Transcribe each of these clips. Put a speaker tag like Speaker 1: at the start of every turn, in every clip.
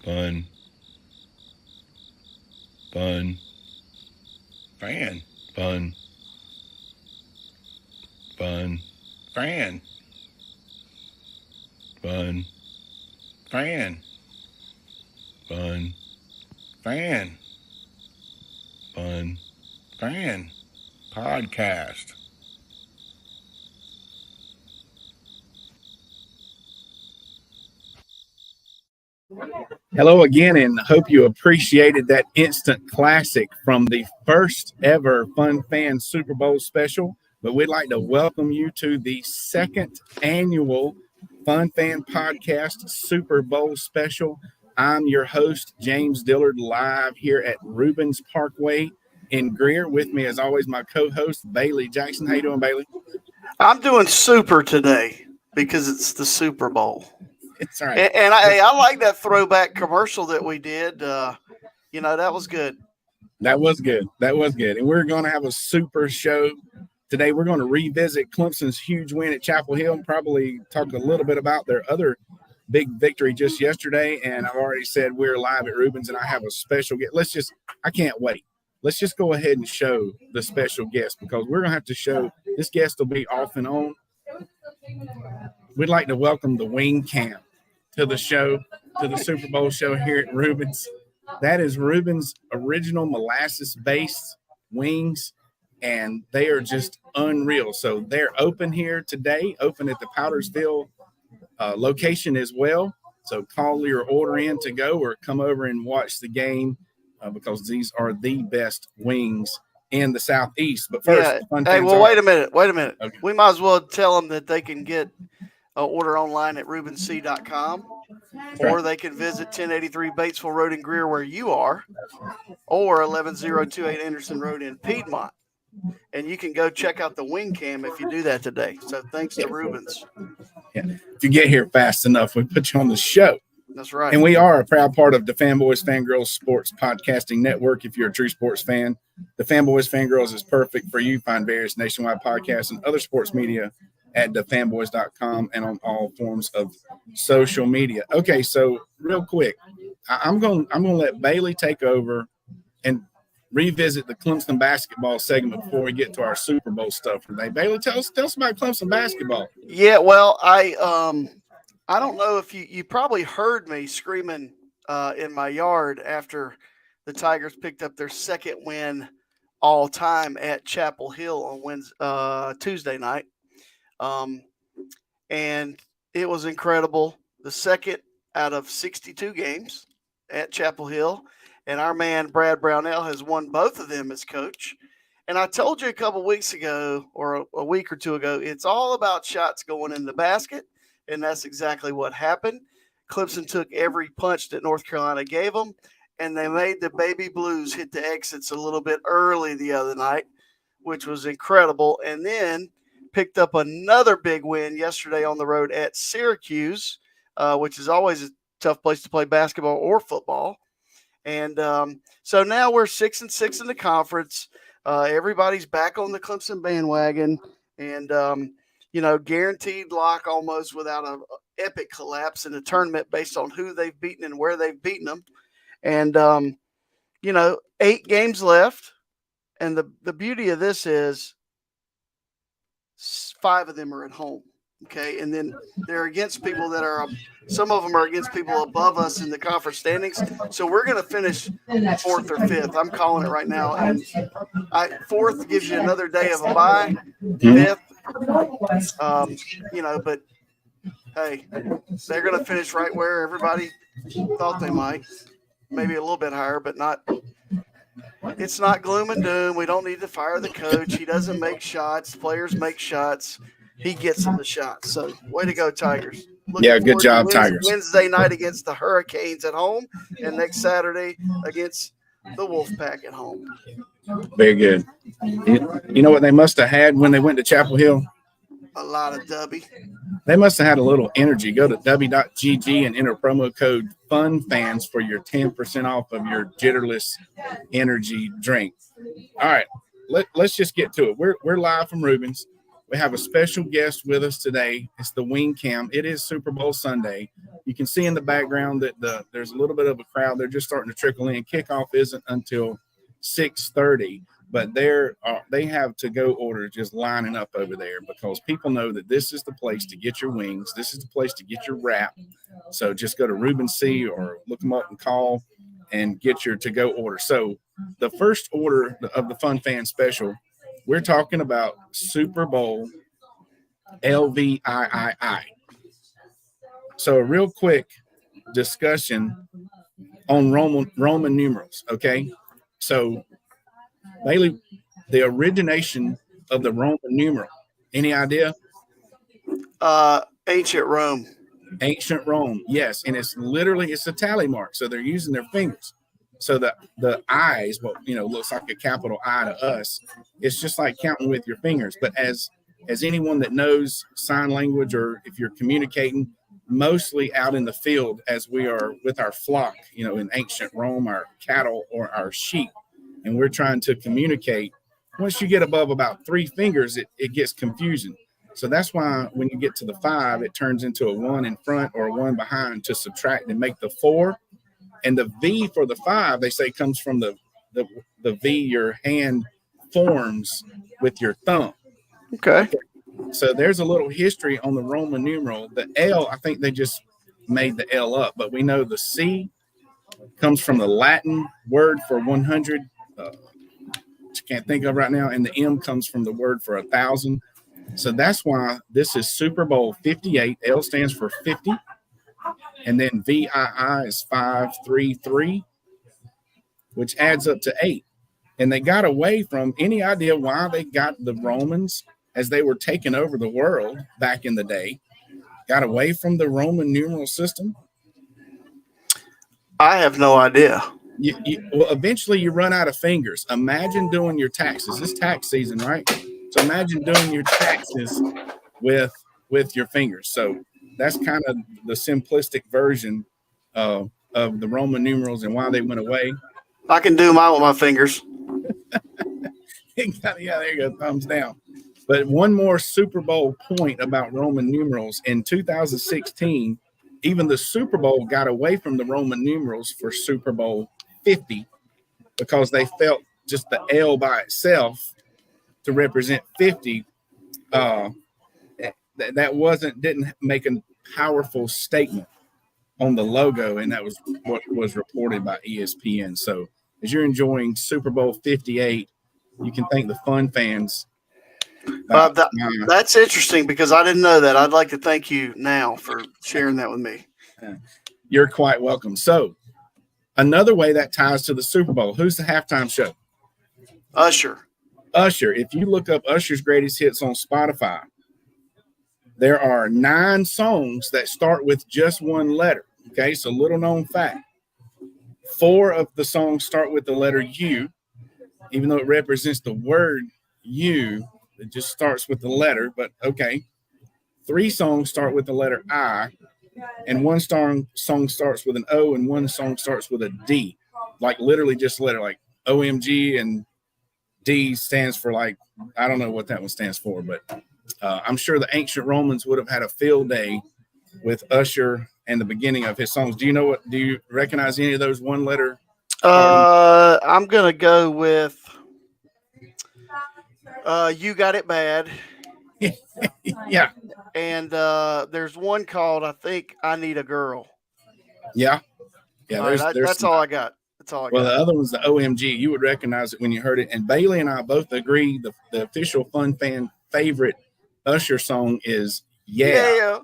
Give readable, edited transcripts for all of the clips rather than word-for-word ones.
Speaker 1: Fun. Fun.
Speaker 2: Fan.
Speaker 1: Fun. Fun.
Speaker 2: Fan.
Speaker 1: Fun.
Speaker 2: Fan.
Speaker 1: Fun.
Speaker 2: Fan.
Speaker 1: Fun.
Speaker 2: Fan. Podcast.
Speaker 3: Hello again, and hope you appreciated that instant classic from the first ever Fun Fan Super Bowl special. But we'd like to welcome you to the second annual Fun Fan Podcast Super Bowl special. I'm your host, James Dillard, live here at Reubens-Parkway in Greer. With me, as always, my co-host, Bailey Jackson. How you doing, Bailey?
Speaker 4: I'm doing super today because it's the Super Bowl.
Speaker 3: It's all right.
Speaker 4: And I like that throwback commercial that we did. That was good.
Speaker 3: That was good. And we're going to have a super show today. We're going to revisit Clemson's huge win at Chapel Hill and probably talk a little bit about their other big victory just yesterday. And I've already said we're live at Reubens, and I have a special guest. I can't wait. Let's just go ahead and show the special guest, because we're going to have to show this guest will be off and on. We'd like to welcome the Wing Camp to the show, to the Super Bowl show here at Reubens. That is Reubens' original molasses-based wings, and they are just unreal. So they're open here today, open at the Powdersville location as well. So call your order in to go or come over and watch the game because these are the best wings in the Southeast. But first,
Speaker 4: wait a minute.
Speaker 3: Okay.
Speaker 4: We might as well tell them that they can get order online at reubensc.com, or they can visit 1083 Batesville Road in Greer, where you are, or 11028 Anderson Road in Piedmont. And you can go check out the Wing Cam if you do that today. So thanks to Reubens.
Speaker 3: Yeah. If you get here fast enough, we put you on the show.
Speaker 4: That's right.
Speaker 3: And we are a proud part of the Fanboys Fangirls Sports Podcasting Network. If you're a true sports fan, the Fanboys Fangirls is perfect for you. Find various nationwide podcasts and other sports media at thefanboys.com and on all forms of social media. Okay, so real quick, I'm going to let Bailey take over and revisit the Clemson basketball segment before we get to our Super Bowl stuff today. Bailey, tell us about Clemson basketball.
Speaker 4: Yeah, well, I don't know if you probably heard me screaming in my yard after the Tigers picked up their second win all time at Chapel Hill on Tuesday night. And it was incredible. The second out of 62 games at Chapel Hill. And our man, Brad Brownell, has won both of them as coach. And I told you a couple weeks ago, or a week or two ago, it's all about shots going in the basket. And that's exactly what happened. Clemson took every punch that North Carolina gave them, and they made the Baby Blues hit the exits a little bit early the other night, which was incredible. And then picked up another big win yesterday on the road at Syracuse, which is always a tough place to play basketball or football. And so now we're 6-6 in the conference. Everybody's back on the Clemson bandwagon, and guaranteed lock almost without an epic collapse in the tournament based on who they've beaten and where they've beaten them. And 8 games left, and the beauty of this is 5 of them are at home. Okay. And then they're against people some of them are against people above us in the conference standings. So we're going to finish 4th or 5th. I'm calling it right now. And 4th gives you another day of a bye. 5th, but hey, they're going to finish right where everybody thought they might. Maybe a little bit higher, but not. It's not gloom and doom. We don't need to fire the coach. He doesn't make shots. Players make shots. He gets them the shots. So way to go, Tigers.
Speaker 3: Good job, Tigers.
Speaker 4: Wednesday night against the Hurricanes at home, and next Saturday against the Wolfpack at home.
Speaker 3: Very good. You know what they must have had when they went to Chapel Hill?
Speaker 4: A lot of dubby.
Speaker 3: They must have had a little energy. Go to w.gg and enter promo code FUNFANS for your 10% off of your Jitterless energy drink. All right, let's just get to it. We're live from We have a special guest with us today. It's the Wing Cam. It is Super Bowl Sunday. You can see in the background that there's a little bit of a crowd. They're just starting to trickle in. Kickoff isn't until 6:30, but they have to-go orders just lining up over there because people know that this is the place to get your wings. This is the place to get your wrap. So just go to Reubens or look them up and call and get your to-go order. So the first order of the Fun Fan Special, we're talking about Super Bowl LVIII. So a real quick discussion on Roman numerals, okay? So Bailey, the origination of the Roman numeral, any idea?
Speaker 4: Ancient Rome.
Speaker 3: Ancient Rome, yes, and it's a tally mark. So they're using their fingers. So the I's, what looks like a capital I to us, it's just like counting with your fingers. But as anyone that knows sign language, or if you're communicating, mostly out in the field, as we are with our flock, in ancient Rome, our cattle or our sheep, and we're trying to communicate. Once you get above about 3 fingers, it gets confusing. So that's why when you get to the 5, it turns into a 1 in front or a 1 behind to subtract and make the 4. And the V for the 5, they say, comes from the V your hand forms with your thumb.
Speaker 4: Okay.
Speaker 3: So there's a little history on the Roman numeral. The L, I think they just made the L up, but we know the C comes from the Latin word for 100, which I can't think of right now, and the M comes from the word for 1,000. So that's why this is Super Bowl 58. L stands for 50. And then VII is 533, which adds up to 8. And they got away from any idea why they got the Romans, as they were taking over the world back in the day, got away from the Roman numeral system?
Speaker 4: I have no idea.
Speaker 3: Well, eventually you run out of fingers. Imagine doing your taxes. It's tax season, right? So imagine doing your taxes with your fingers. So that's kind of the simplistic version of the Roman numerals and why they went away.
Speaker 4: I can do mine with my fingers.
Speaker 3: Yeah, there you go. Thumbs down. But one more Super Bowl point about Roman numerals. In 2016, even the Super Bowl got away from the Roman numerals for Super Bowl 50 because they felt just the L by itself to represent 50, that didn't make a powerful statement on the logo, and that was what was reported by ESPN. So as you're enjoying Super Bowl 58, you can thank the Fun Fans.
Speaker 4: That's interesting because I didn't know that. I'd like to thank you now for sharing that with me.
Speaker 3: You're quite welcome. So another way that ties to the Super Bowl, who's the halftime show?
Speaker 4: Usher.
Speaker 3: If you look up Usher's greatest hits on Spotify, there are 9 songs that start with just one letter. Okay, so little known fact. 4 of the songs start with the letter U, even though it represents the word you. It just starts with the letter, but okay. 3 songs start with the letter I, and one song starts with an O, and one song starts with a D, like literally just letter, like OMG, and D stands for like, I don't know what that one stands for, but I'm sure the ancient Romans would have had a field day with Usher and the beginning of his songs. Do you recognize any of those one letter?
Speaker 4: I'm going to go with You Got It Bad.
Speaker 3: Yeah.
Speaker 4: And there's one called, I think, I Need a Girl.
Speaker 3: Yeah.
Speaker 4: That's all I got. That's all I got.
Speaker 3: Well, the other one's the OMG. You would recognize it when you heard it. And Bailey and I both agree the official Fun Fan favorite Usher song is Yeah.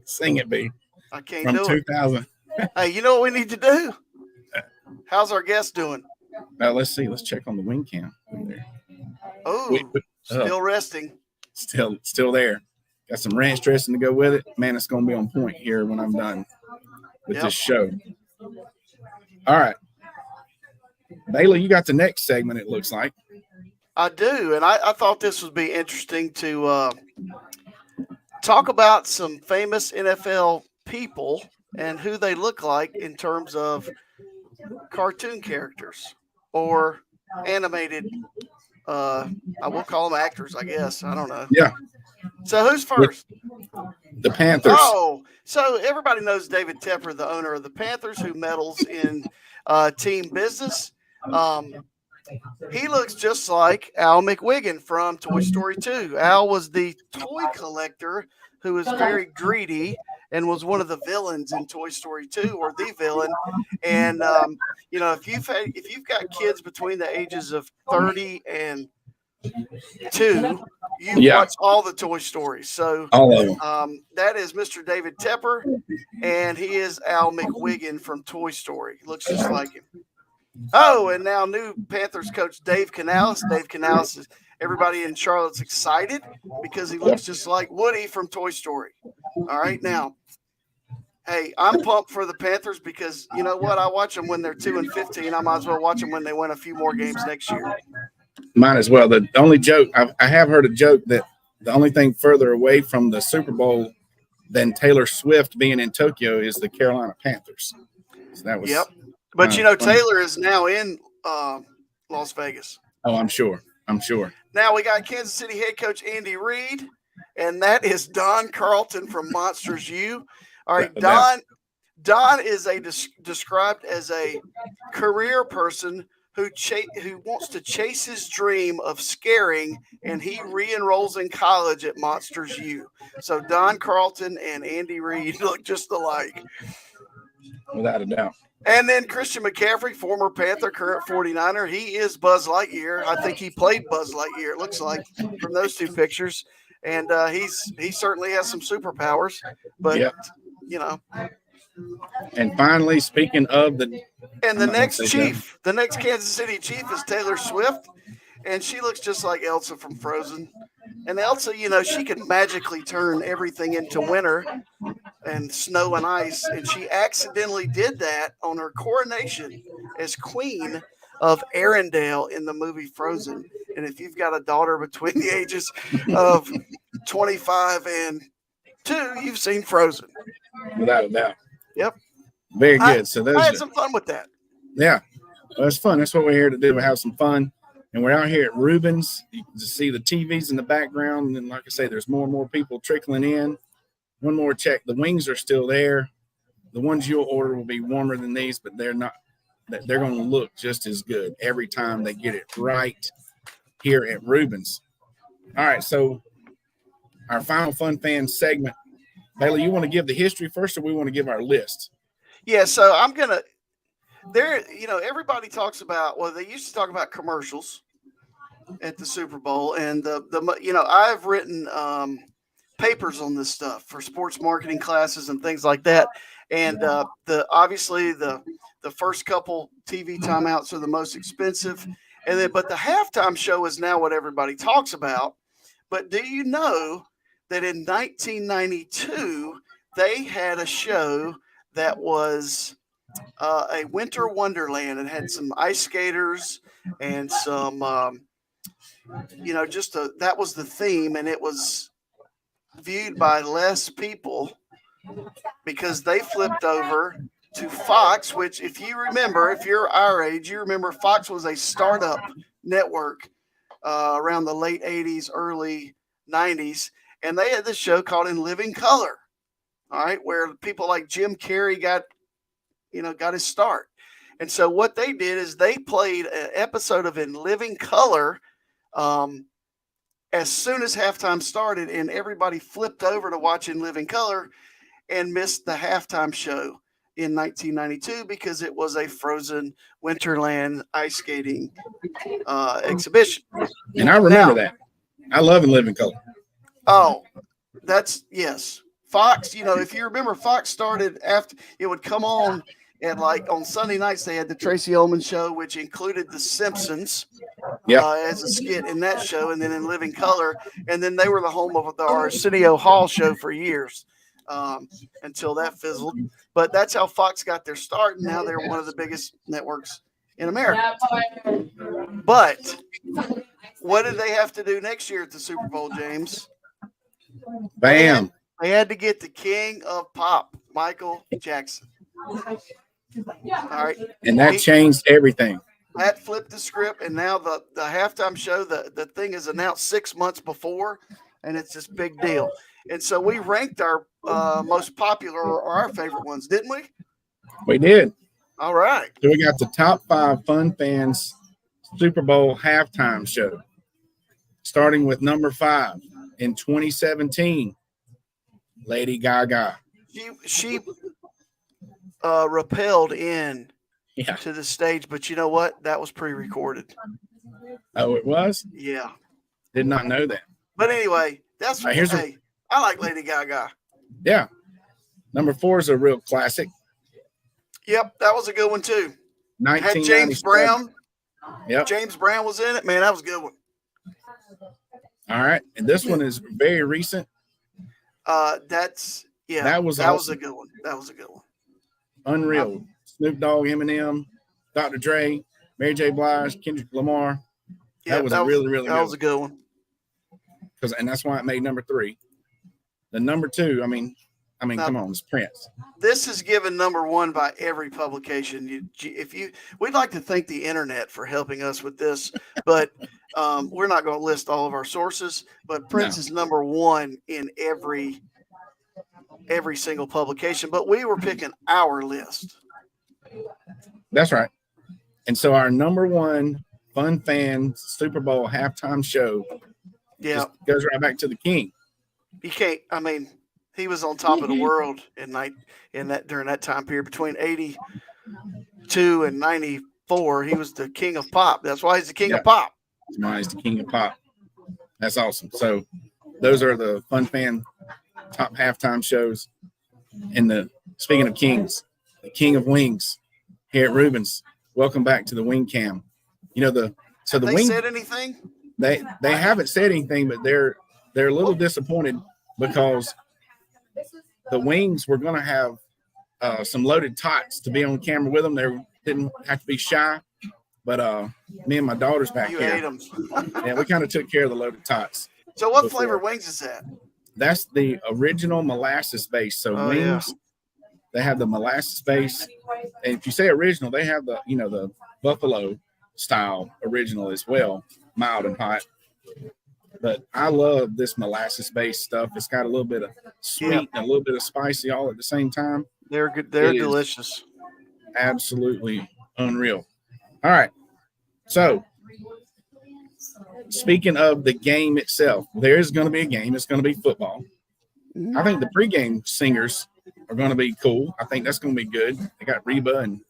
Speaker 3: Sing it, B.
Speaker 4: I can't
Speaker 3: From
Speaker 4: do
Speaker 3: 2000.
Speaker 4: Hey, you know what we need to do? How's our guest doing?
Speaker 3: Now let's see. Let's check on the wing cam.
Speaker 4: Oh, still resting.
Speaker 3: Still there. Got some ranch dressing to go with it. Man, it's going to be on point here when I'm done with this show. All right. Bailey, you got the next segment, it looks like.
Speaker 4: I do, and I thought this would be interesting to talk about some famous NFL people and who they look like in terms of cartoon characters or animated. I will call them actors, I guess. I don't know.
Speaker 3: Yeah.
Speaker 4: So who's first?
Speaker 3: The Panthers.
Speaker 4: Oh, So everybody knows David Tepper, the owner of the Panthers, who meddles in team business. He looks just like Al McWiggin from Toy Story 2. Al was the toy collector who was very greedy and was one of the villains in Toy Story 2, or the villain. And if you've got kids between the ages of 30 and 2, you watch all the Toy Stories. So
Speaker 3: all of them.
Speaker 4: that is Mr. David Tepper, and he is Al McWiggin from Toy Story. Looks just like him. Oh, and now new Panthers coach Dave Canales. Dave Canales is everybody in Charlotte's excited because he looks just like Woody from Toy Story. All right, now, hey, I'm pumped for the Panthers because you know what? I watch them when they're 2-15. I might as well watch them when they win a few more games next year.
Speaker 3: Might as well. The only joke I have heard a joke that the only thing further away from the Super Bowl than Taylor Swift being in Tokyo is the Carolina Panthers. So that was
Speaker 4: But Taylor is now in Las Vegas.
Speaker 3: Oh, I'm sure.
Speaker 4: Now we got Kansas City head coach Andy Reid, and that is Don Carlton from Monsters U. All right, Don is described as a career person who wants to chase his dream of scaring, and he re-enrolls in college at Monsters U. So Don Carlton and Andy Reid look just alike.
Speaker 3: Without a doubt.
Speaker 4: And then Christian McCaffrey, former Panther, current 49er. He is Buzz Lightyear. I think he played Buzz Lightyear, it looks like, from those two pictures. And he certainly has some superpowers. But,
Speaker 3: And finally, speaking of the
Speaker 4: next Kansas City Chief is Taylor Swift. And she looks just like Elsa from Frozen. And Elsa, she can magically turn everything into winter and snow and ice. And she accidentally did that on her coronation as queen of Arendelle in the movie Frozen. And if you've got a daughter between the ages of 25 and 2, you've seen Frozen.
Speaker 3: Without a doubt.
Speaker 4: Yep.
Speaker 3: Very good.
Speaker 4: I had some fun with that.
Speaker 3: Yeah. Well, it's fun. That's what we're here to do. We have some fun. And we're out here at Reubens. You can see the TVs in the background. And like I say, there's more and more people trickling in. One more check. The wings are still there. The ones you'll order will be warmer than these, but they're not. They're going to look just as good every time they get it right here at Reubens. All right, so our final Fun Fan segment. Bailey, you want to give the history first, or we want to give our list?
Speaker 4: Yeah, so I'm going to. Everybody talks about, they used to talk about commercials at the Super Bowl, and I've written papers on this stuff for sports marketing classes and things like that. And obviously the first couple TV timeouts are the most expensive, but the halftime show is now what everybody talks about. But do you know that in 1992 they had a show that was a winter wonderland and had some ice skaters and some, that was the theme. And it was viewed by less people because they flipped over to Fox, which if you remember, if you're our age, you remember Fox was a startup network around the late 80s, early 90s. And they had this show called In Living Color. All right. Where people like Jim Carrey got his start. And so what they did is they played an episode of In Living Color as soon as halftime started, and everybody flipped over to watch In Living Color and missed the halftime show in 1992 because it was a Frozen Winterland ice skating exhibition.
Speaker 3: And I remember that. I love In Living Color.
Speaker 4: Oh, yes. Fox, if you remember, Fox started after it would come on, and like on Sunday nights they had the Tracy Ullman show, which included The Simpsons as a skit in that show, and then In Living Color, and then they were the home of the Arsenio Hall show for years until that fizzled. But that's how Fox got their start, and now they're one of the biggest networks in America. But what did they have to do next year at the Super Bowl, James?
Speaker 3: Bam.
Speaker 4: They had to get the king of pop, Michael Jackson. All right.
Speaker 3: And that changed everything.
Speaker 4: That flipped the script, and now the halftime show, the thing is announced 6 months before, and it's this big deal. And so we ranked our most popular or our favorite ones, didn't we?
Speaker 3: We did.
Speaker 4: All right.
Speaker 3: So we got the top 5 Fun Fans Super Bowl halftime show. Starting with number 5 in 2017, Lady Gaga.
Speaker 4: She rappelled in to the stage, but you know what? That was pre-recorded.
Speaker 3: Oh, it was?
Speaker 4: Yeah.
Speaker 3: Did not know that.
Speaker 4: But anyway, that's
Speaker 3: right,
Speaker 4: hey, I like Lady Gaga.
Speaker 3: Yeah. Number 4 is a real classic.
Speaker 4: Yep, that was a good one too. Had
Speaker 3: 1997.
Speaker 4: James Brown.
Speaker 3: Yep.
Speaker 4: James Brown was in it. Man, that was a good one.
Speaker 3: All right. And this one is very recent.
Speaker 4: That was
Speaker 3: awesome.
Speaker 4: a good one. That was a good one.
Speaker 3: Unreal. Snoop Dogg, Eminem, Dr. Dre, Mary J. Blige, Kendrick Lamar. That was really good.
Speaker 4: That was a good one.
Speaker 3: And that's why it made number 3. The number 2, I mean, now, come on, it's Prince.
Speaker 4: This is given number 1 by every publication. We'd like to thank the internet for helping us with this, but we're not going to list all of our sources. But Prince is number 1 in every single publication. But we were picking our list.
Speaker 3: That's right. And so our number 1 Fun Fan Super Bowl halftime show just goes right back to the King.
Speaker 4: You can't. I mean, he was on top of the world during that time period between 82 and 94. He was the king of pop. That's why he's the king of pop.
Speaker 3: That's why he's the king of pop. That's awesome. So those are the Fun Fan top halftime shows. And speaking of kings, the king of wings here at Reubens. Welcome back to the Wing Cam. You know the
Speaker 4: wing said anything?
Speaker 3: They haven't said anything, but they're a little disappointed because the Wings were going to have some loaded tots to be on camera with them. They didn't have to be shy, but me and my daughter's back here.
Speaker 4: Ate them.
Speaker 3: Yeah, we kind of took care of the loaded tots.
Speaker 4: So what flavor wings is that?
Speaker 3: That's the original molasses base. So wings, they have the molasses base. And if you say original, they have the buffalo style original as well, mild and hot. But I love this molasses-based stuff. It's got a little bit of sweet and a little bit of spicy all at the same time.
Speaker 4: They're good. They're delicious.
Speaker 3: Absolutely unreal. All right. So, speaking of the game itself, there is going to be a game. It's going to be football. I think the pregame singers are going to be cool. I think that's going to be good. They got Reba and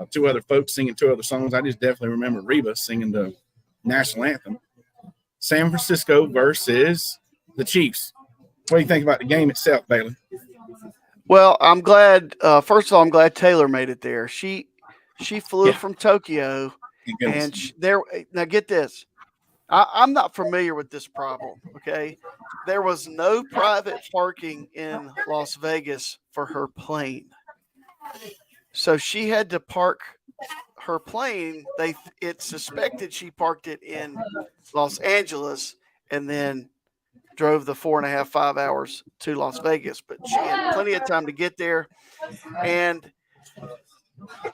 Speaker 3: 2 other folks singing 2 other songs. I just definitely remember Reba singing the national anthem. San Francisco versus the Chiefs. What do you think about the game itself, Bailey?
Speaker 4: Well, I'm glad. First of all, I'm glad Taylor made it there. She flew from Tokyo, and now get this. I'm not familiar with this problem. Okay, there was no private parking in Las Vegas for her plane, so she had to park her plane. It's suspected she parked it in Los Angeles and then drove the 4.5-5 hours to Las Vegas, but she had plenty of time to get there. And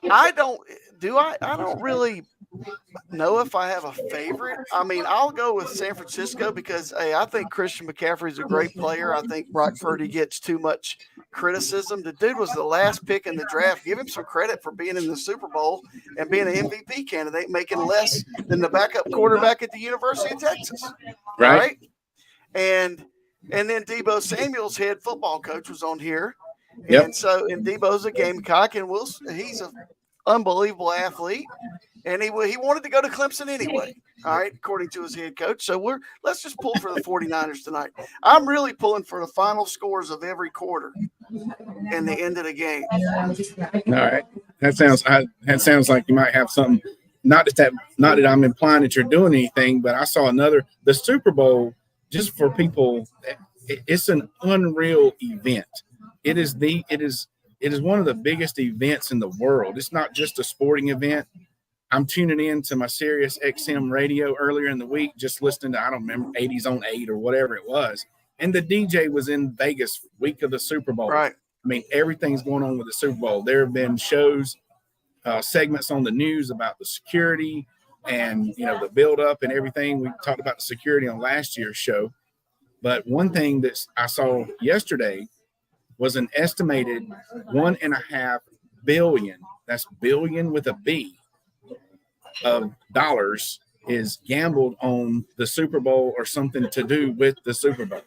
Speaker 4: I don't really know if I have a favorite. I mean, I'll go with San Francisco because I think Christian McCaffrey's a great player. I think Brock Purdy gets too much criticism. The dude was the last pick in the draft. Give him some credit for being in the Super Bowl and being an MVP candidate, making less than the backup quarterback at the University of Texas. Right? And then Debo Samuel's head football coach was on here.
Speaker 3: Yep.
Speaker 4: And Debo's a Gamecock, and he's an unbelievable athlete. And he wanted to go to Clemson anyway, all right, according to his head coach. So let's just pull for the 49ers tonight. I'm really pulling for the final scores of every quarter and the end of the game.
Speaker 3: All right. That sounds like you might have something. Not that I'm implying that you're doing anything, but I saw the Super Bowl, just for people, it's an unreal event. It is one of the biggest events in the world. It's not just a sporting event. I'm tuning in to my Sirius XM radio earlier in the week, just listening to, I don't remember, 80s on 8 or whatever it was. And the DJ was in Vegas week of the Super Bowl.
Speaker 4: Right.
Speaker 3: I mean, everything's going on with the Super Bowl. There have been shows, segments on the news about the security and, the build up and everything. We talked about the security on last year's show. But one thing that I saw yesterday was an estimated $1.5 billion, that's billion with a B, of dollars is gambled on the Super Bowl or something to do with the Super Bowl.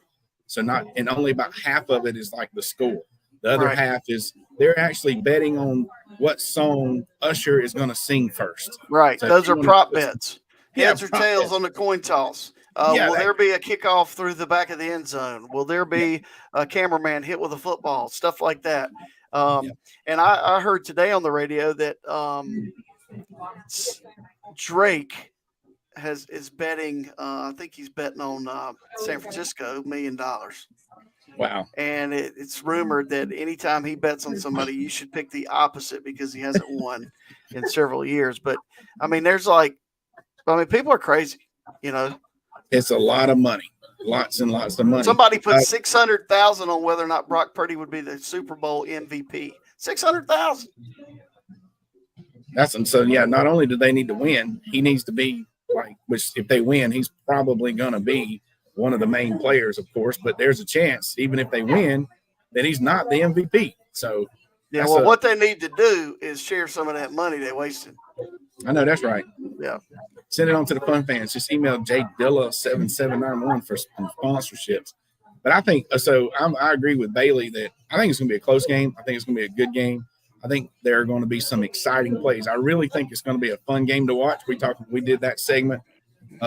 Speaker 3: So and only about half of it is like the score. The other half is they're actually betting on what song Usher is going to sing first.
Speaker 4: Right.
Speaker 3: So
Speaker 4: those are prop bets. Heads or
Speaker 3: prop
Speaker 4: tails
Speaker 3: bets. on
Speaker 4: the coin toss. Will there be a kickoff through the back of the end zone? Will there be a cameraman hit with a football? Stuff like that. And I heard today on the radio that Drake is betting. I think he's betting on San Francisco $1 million.
Speaker 3: Wow.
Speaker 4: And it's rumored that anytime he bets on somebody, you should pick the opposite because he hasn't won in several years. But I mean, people are crazy, you know.
Speaker 3: It's a lot of money, lots and lots of money.
Speaker 4: Somebody put $600,000 on whether or not Brock Purdy would be the Super Bowl MVP. $600,000.
Speaker 3: Not only do they need to win, he needs to be which if they win, he's probably going to be one of the main players, of course, but there's a chance, even if they win, that he's not the MVP. So,
Speaker 4: what they need to do is share some of that money they wasted.
Speaker 3: I know that's right.
Speaker 4: Yeah.
Speaker 3: Send it on to the fun fans. Just email jdilla7791 for sponsorships. But I think I agree with Bailey that I think it's going to be a close game. I think it's going to be a good game. I think there are going to be some exciting plays. I really think it's going to be a fun game to watch. We did that segment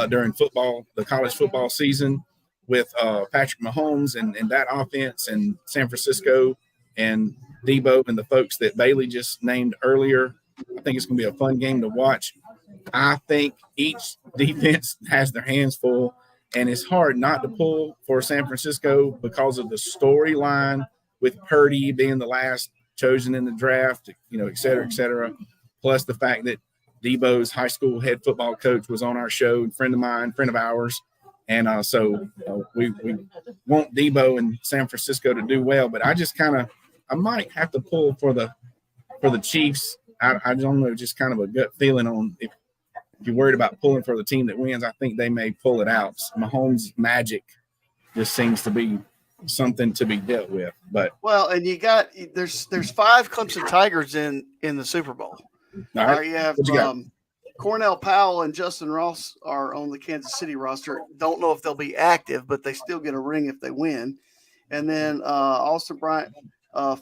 Speaker 3: during the college football season with Patrick Mahomes and that offense and San Francisco and Debo and the folks that Bailey just named earlier. I think it's going to be a fun game to watch. I think each defense has their hands full, and it's hard not to pull for San Francisco because of the storyline with Purdy being the last chosen in the draft, et cetera, et cetera. Plus the fact that Debo's high school head football coach was on our show, friend of ours. And we want Debo and San Francisco to do well, but I might have to pull for the Chiefs. I don't know, just kind of a gut feeling on if you're worried about pulling for the team that wins, I think they may pull it out. Mahomes' magic just seems to be something to be dealt with. But
Speaker 4: and there's 5 Clemson Tigers in the Super Bowl.
Speaker 3: All right.
Speaker 4: You have Cornell Powell and Justin Ross are on the Kansas City roster. Don't know if they'll be active, but they still get a ring if they win. And then Austin Bryant,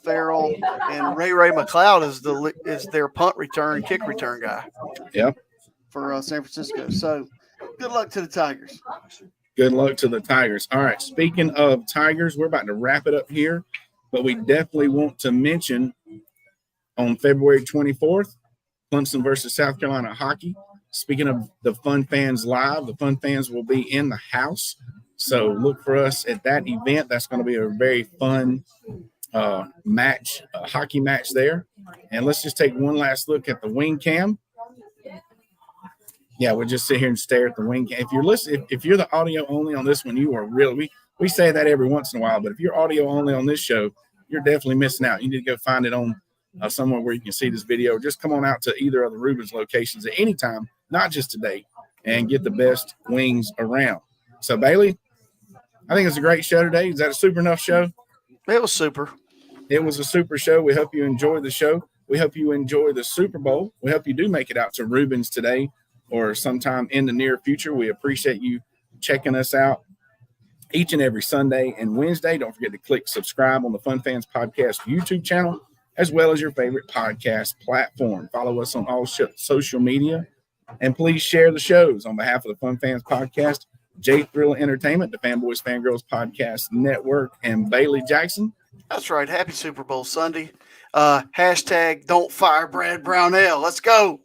Speaker 4: Farrell, and Ray McLeod is their kick return guy.
Speaker 3: Yep.
Speaker 4: For San Francisco. So good luck to the Tigers.
Speaker 3: Good luck to the Tigers. All right. Speaking of Tigers, we're about to wrap it up here, but we definitely want to mention on February 24th, Clemson versus South Carolina hockey. Speaking of the Fun Fans Live, the Fun Fans will be in the house. So look for us at that event. That's going to be a very fun hockey match there. And let's just take one last look at the wing cam. Yeah, we'll just sit here and stare at the wing cam. If you're the audio only on this one, you are really, we say that every once in a while, but if you're audio only on this show, you're definitely missing out. You need to go find it on somewhere where you can see this video. Just come on out to either of the Reubens locations at any time, not just today, and get the best wings around. So, Bailey, I think it's a great show today. Is that a super enough show?
Speaker 4: It was super.
Speaker 3: It was a super show. We hope you enjoyed the show. We hope you enjoy the Super Bowl. We hope you do make it out to Reubens today or sometime in the near future. We appreciate you checking us out each and every Sunday and Wednesday. Don't forget to click subscribe on the Fun Fans Podcast YouTube channel, as well as your favorite podcast platform. Follow us on all social media, and please share the shows. On behalf of the Fun Fans Podcast, J Thrill Entertainment, the Fanboys Fangirls Podcast Network, and Bailey Jackson.
Speaker 4: That's right. Happy Super Bowl Sunday. Hashtag don't fire Brad Brownell. Let's go.